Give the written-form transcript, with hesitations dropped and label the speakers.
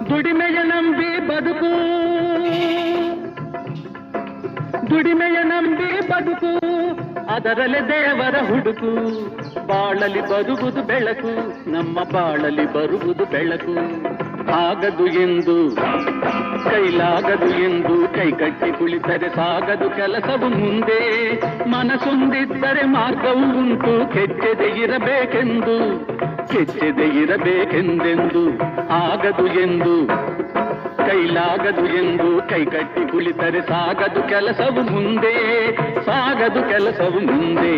Speaker 1: ದುಡಿಮೆಯ ನಂಬಿ ಬದುಕು, ದುಡಿಮೆಯ ನಂಬಿ ಬದುಕು, ಅದರಲ್ಲಿ ದೇವರ ಹುಡುಕು. ಬಾಳಲಿ ಬರುವುದು ಬೆಳಕು, ನಮ್ಮ ಬಾಳಲಿ ಬರುವುದು ಬೆಳಕು. ಆಗದು ಎಂದು ಕೈಲಾಗದು ಎಂದು ಕೈಕಟ್ಟಿ ಕುಳಿತರೆ ಸಾಗದು ಕೆಲಸವು ಮುಂದೆ. ಮನಸೊಂದಿದ್ದರೆ ಮಾರ್ಗವು ಉಂಟು, ಕೆಚ್ಚದೆ ಇರಬೇಕೆಂದು, ಕೆಚ್ಚದೆ ಇರಬೇಕೆಂದೆಂದು. ಆಗದು ಎಂದು ಕೈಲಾಗದು ಎಂದು ಕೈಕಟ್ಟಿ ಕುಳಿತರೆ ಸಾಗದು ಕೆಲಸವು ಮುಂದೆ, ಸಾಗದು ಕೆಲಸವು ಮುಂದೆ.